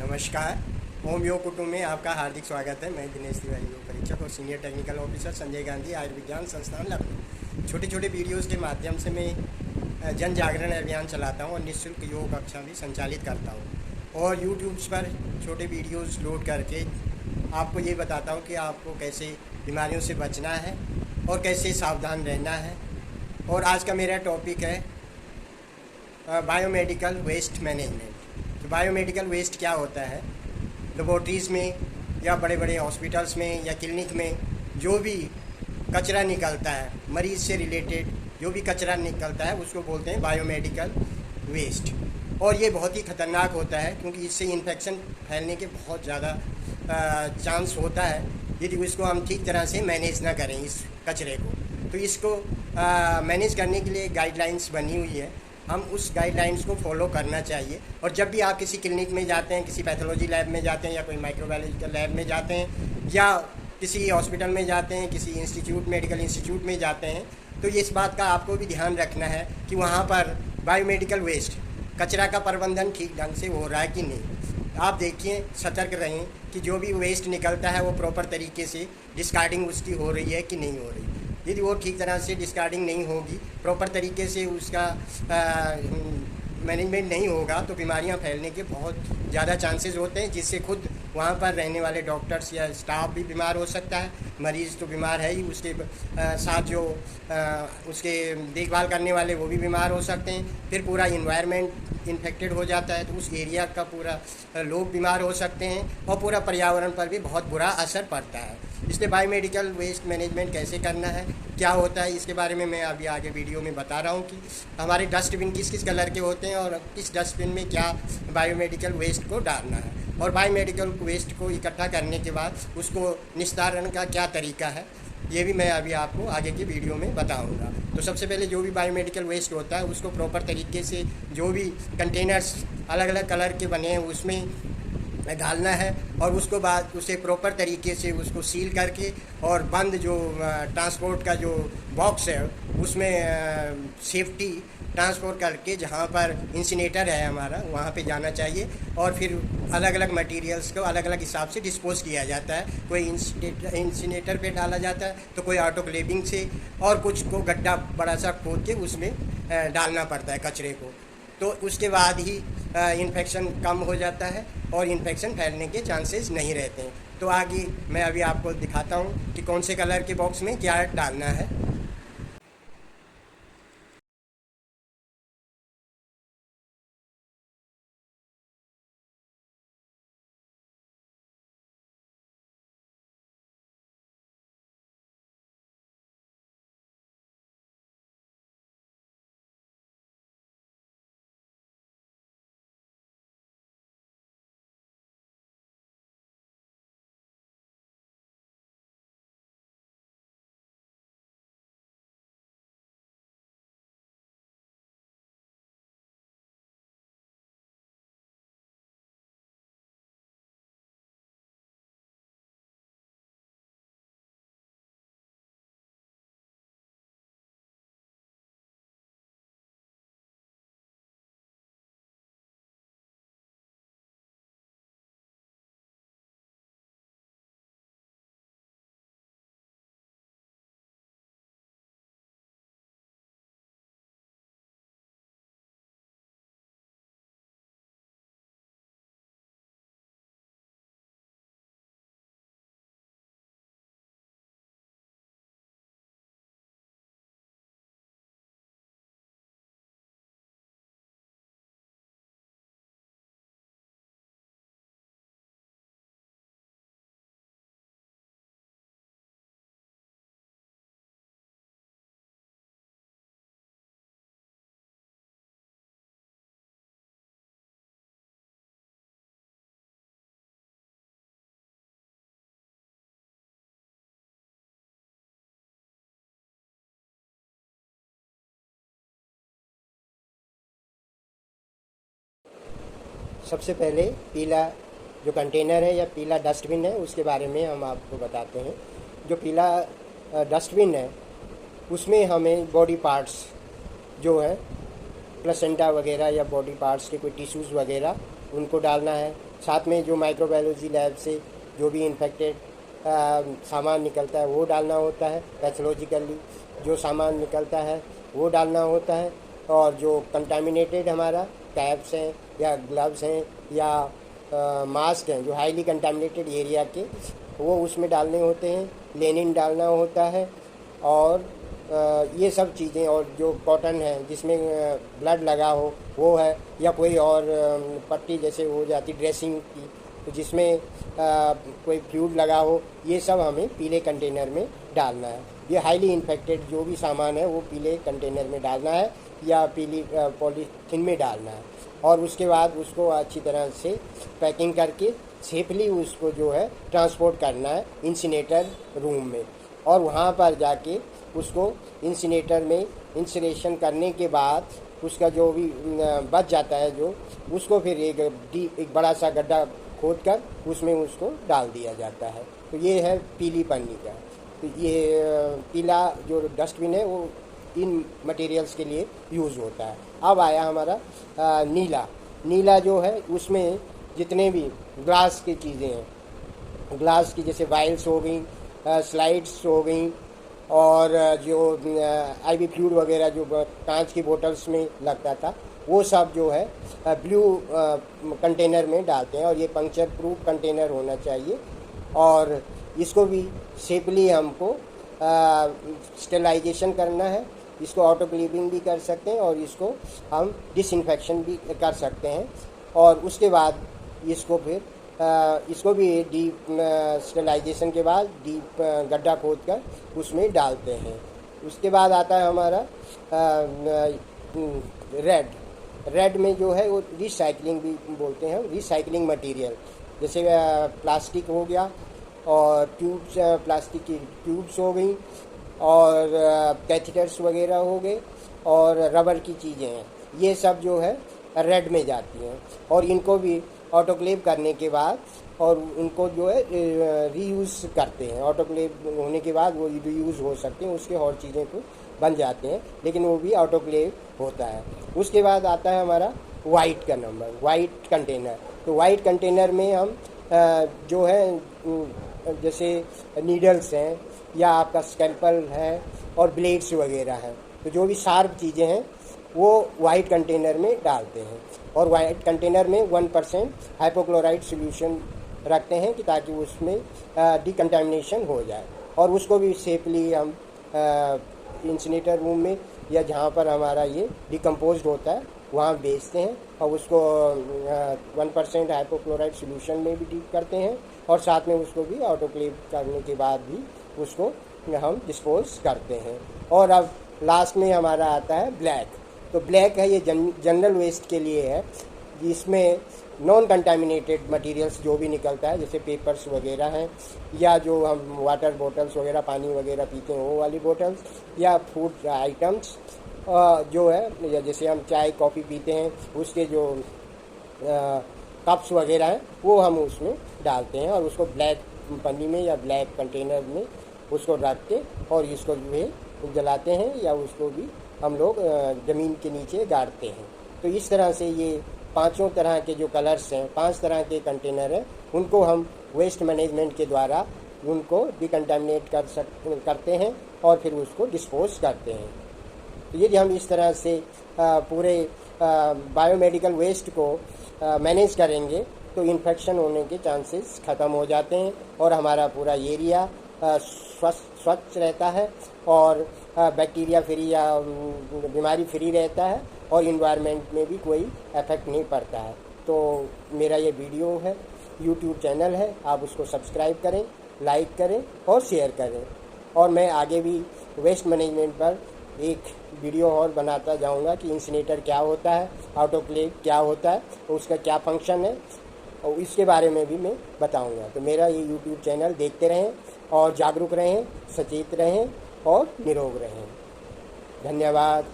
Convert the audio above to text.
नमस्कार। होम योग कुटुंब में आपका हार्दिक स्वागत है। मैं दिनेश तिवारी, योग परीक्षक और senior technical officer, Sanjay Gandhi आयुर्विज्ञान संस्थान लखनऊ। छोटे छोटे वीडियोस के माध्यम से मैं जन जागरण अभियान चलाता हूँ और निःशुल्क योग कक्षा भी संचालित करता हूँ। और यूट्यूब्स पर छोटे वीडियोस लोड करके आपको ये बताता हूँ कि आपको कैसे बीमारियों से बचना है और कैसे सावधान रहना है। और आज का मेरा टॉपिक है बायोमेडिकल वेस्ट मैनेजमेंट। तो बायोमेडिकल वेस्ट क्या होता है? लेबोरेटरीज़ में या बड़े बड़े हॉस्पिटल्स में या क्लिनिक में जो भी कचरा निकलता है, मरीज़ से रिलेटेड जो भी कचरा निकलता है उसको बोलते हैं बायोमेडिकल वेस्ट। और ये बहुत ही ख़तरनाक होता है क्योंकि इससे इन्फेक्शन फैलने के बहुत ज़्यादा चांस होता है यदि इसको हम ठीक तरह से मैनेज ना करें इस कचरे को। तो इसको मैनेज करने के लिए गाइडलाइंस बनी हुई है, हम उस गाइडलाइंस को फॉलो करना चाहिए। और जब भी आप किसी क्लिनिक में जाते हैं, किसी पैथोलॉजी लैब में जाते हैं या कोई माइक्रोबायोलॉजिकल लैब में जाते हैं या किसी हॉस्पिटल में जाते हैं, किसी इंस्टीट्यूट मेडिकल इंस्टीट्यूट में जाते हैं, तो इस बात का आपको भी ध्यान रखना है कि वहाँ पर बायोमेडिकल वेस्ट कचरा का प्रबंधन ठीक ढंग से हो रहा है कि नहीं। आप देखिए, सतर्क रहें कि जो भी वेस्ट निकलता है वो प्रॉपर तरीके से डिस्कार्डिंग उसकी हो रही है कि नहीं हो रही। यदि वो ठीक तरह से डिस्कार्डिंग नहीं होगी, प्रॉपर तरीके से उसका मैनेजमेंट नहीं होगा तो बीमारियां फैलने के बहुत ज़्यादा चांसेस होते हैं, जिससे खुद वहाँ पर रहने वाले डॉक्टर्स या स्टाफ भी बीमार हो सकता है। मरीज़ तो बीमार है ही, उसके साथ जो उसके देखभाल करने वाले वो भी बीमार हो सकते हैं। फिर पूरा इन्वायरमेंट इन्फेक्टेड हो जाता है तो उस एरिया का पूरा लोग बीमार हो सकते हैं और पूरा पर्यावरण पर भी बहुत बुरा असर पड़ता है। इसलिए बायोमेडिकल वेस्ट मैनेजमेंट कैसे करना है, क्या होता है, इसके बारे में मैं अभी आगे वीडियो में बता रहा हूँ कि हमारे डस्टबिन किस किस कलर के होते हैं और किस डस्टबिन में क्या बायोमेडिकल वेस्ट को डालना है और बायोमेडिकल वेस्ट को इकट्ठा करने के बाद उसको निस्तारण का क्या तरीका है, ये भी मैं अभी आपको आगे की वीडियो में बताऊंगा। तो सबसे पहले जो भी बायोमेडिकल वेस्ट होता है उसको प्रॉपर तरीके से जो भी कंटेनर्स अलग अलग कलर के बने हैं उसमें डालना है और उसको बाद उसे प्रॉपर तरीके से उसको सील करके और बंद जो ट्रांसपोर्ट का जो बॉक्स है उसमें सेफ्टी ट्रांसपोर्ट करके जहाँ पर इंसिनेटर है हमारा वहाँ पे जाना चाहिए। और फिर अलग अलग मटेरियल्स को अलग अलग हिसाब से डिस्पोज किया जाता है। कोई इंसिनेटर पे डाला जाता है तो कोई ऑटोक्लेविंग से, और कुछ को गड्ढा बड़ा सा खोद के उसमें डालना पड़ता है कचरे को। तो उसके बाद ही इन्फेक्शन कम हो जाता है और इन्फेक्शन फैलने के चांसेस नहीं रहते हैं। तो आगे मैं अभी आपको दिखाता हूँ कि कौन से कलर के बॉक्स में क्या डालना है। सबसे पहले पीला जो कंटेनर है या पीला डस्टबिन है उसके बारे में हम आपको बताते हैं। जो पीला डस्टबिन है उसमें हमें बॉडी पार्ट्स जो है प्लेसेंटा वगैरह या बॉडी पार्ट्स के कोई टिश्यूज़ वगैरह उनको डालना है। साथ में जो माइक्रोबायोलॉजी लैब से जो भी इन्फेक्टेड सामान निकलता है वो डालना होता है। पैथोलॉजिकली जो सामान निकलता है वो डालना होता है। और जो कंटामिनेटेड हमारा कैप्स हैं या ग्लव्स हैं या मास्क हैं जो हाईली कंटामिनेटेड एरिया के, वो उसमें डालने होते हैं। लेनिन डालना होता है और ये सब चीज़ें, और जो कॉटन है जिसमें ब्लड लगा हो वो है, या कोई और पट्टी जैसे हो जाती ड्रेसिंग की तो जिसमें कोई फ्लूइड लगा हो, ये सब हमें पीले कंटेनर में डालना है। ये हाईली इन्फेक्टेड जो भी सामान है वो पीले कंटेनर में डालना है या पीली पॉलीथीन में डालना है। और उसके बाद उसको अच्छी तरह से पैकिंग करके सेफली उसको जो है ट्रांसपोर्ट करना है इंसिनेटर रूम में। और वहाँ पर जाके उसको इंसिनेटर में इंसुलेशन करने के बाद उसका जो भी बच जाता है जो, उसको फिर एक बड़ा सा गड्ढा खोद कर उसमें उसको डाल दिया जाता है। तो ये है पीली पन्नी का। तो ये पीला जो डस्टबिन है वो इन मटेरियल्स के लिए यूज़ होता है। अब आया हमारा नीला। नीला जो है उसमें जितने भी ग्लास की चीज़ें हैं, ग्लास की जैसे वाइल्स हो गई, स्लाइड्स हो गई, और जो आईवी फ्लूइड वगैरह जो कांच की बोतल्स में लगता था वो सब जो है ब्लू कंटेनर में डालते हैं। और ये पंक्चर प्रूफ कंटेनर होना चाहिए। और इसको भी सेफली हमको स्टेलाइजेशन करना है। इसको ऑटोक्लेविंग भी कर सकते हैं और इसको हम डिसइंफेक्शन भी कर सकते हैं। और उसके बाद इसको फिर इसको भी डीप स्टेलाइजेशन के बाद डीप गड्ढा खोद कर उसमें डालते हैं। उसके बाद आता है हमारा रेड में जो है वो रिसाइकलिंग भी बोलते हैं, रिसाइकलिंग मटेरियल जैसे प्लास्टिक हो गया और ट्यूब्स, प्लास्टिक की ट्यूब्स हो गई और कैथेटर्स वगैरह हो गए और रबर की चीज़ें हैं, ये सब जो है रेड में जाती हैं। और इनको भी ऑटोक्लेव करने के बाद और उनको जो है रीयूज़ करते हैं। ऑटोक्लेव होने के बाद वो रीयूज़ हो सकते हैं, उसके और चीज़ें तो बन जाते हैं, लेकिन वो भी ऑटोक्लेव होता है। उसके बाद आता है हमारा वाइट का नंबर, वाइट कंटेनर। तो वाइट कंटेनर में हम जो है जैसे नीडल्स हैं या आपका स्कैल्पल है और ब्लेड्स वगैरह हैं, तो जो भी शार्प चीज़ें हैं वो वाइट कंटेनर में डालते हैं। और वाइट कंटेनर में 1% हाइपोक्लोराइड सॉल्यूशन रखते हैं कि ताकि उसमें डिकंटामिनेशन हो जाए। और उसको भी सेफली हम इंसिनेटर रूम में या जहाँ पर हमारा ये डिकम्पोज होता है वहाँ बेचते हैं और उसको 1% हाइपोक्लोराइड सॉल्यूशन में भी डीप करते हैं और साथ में उसको भी ऑटोक्लेव करने के बाद भी उसको हम डिस्पोज करते हैं। और अब लास्ट में हमारा आता है ब्लैक। तो ब्लैक है ये जनरल वेस्ट के लिए है, जिसमें नॉन कंटामिनेटेड मटेरियल्स जो भी निकलता है जैसे पेपर्स वगैरह हैं या जो हम वाटर बोटल्स वगैरह पानी वगैरह पीते हैं वो वाली बोटल्स या फूड आइटम्स जो है, या जैसे हम चाय कॉफ़ी पीते हैं उसके जो कप्स वगैरह हैं वो हम उसमें डालते हैं और उसको ब्लैक पन्नी में या ब्लैक कंटेनर में उसको रख के और इसको जो है जलाते हैं या उसको भी हम लोग ज़मीन के नीचे गाड़ते हैं। तो इस तरह से ये पांचों तरह के जो कलर्स हैं, 5 तरह के कंटेनर हैं, उनको हम वेस्ट मैनेजमेंट के द्वारा उनको डिकंटामिनेट करते हैं और फिर उसको डिस्पोज करते हैं। तो ये हम इस तरह से पूरे बायोमेडिकल वेस्ट को मैनेज करेंगे तो इन्फेक्शन होने के चांसेस ख़त्म हो जाते हैं और हमारा पूरा एरिया स्वच्छ रहता है और बैक्टीरिया फ्री या बीमारी फ्री रहता है और इन्वायरमेंट में भी कोई इफेक्ट नहीं पड़ता है। तो मेरा ये वीडियो है, यूट्यूब चैनल है, आप उसको सब्सक्राइब करें, लाइक करें और शेयर करें। और मैं आगे भी वेस्ट मैनेजमेंट पर एक वीडियो और बनाता जाऊंगा कि इंसिनेटर क्या होता है, ऑटोक्लेव क्या होता है, उसका क्या फंक्शन है, और इसके बारे में भी मैं बताऊंगा। तो मेरा ये यूट्यूब चैनल देखते रहें और जागरूक रहें, सचेत रहें और निरोग रहें। धन्यवाद।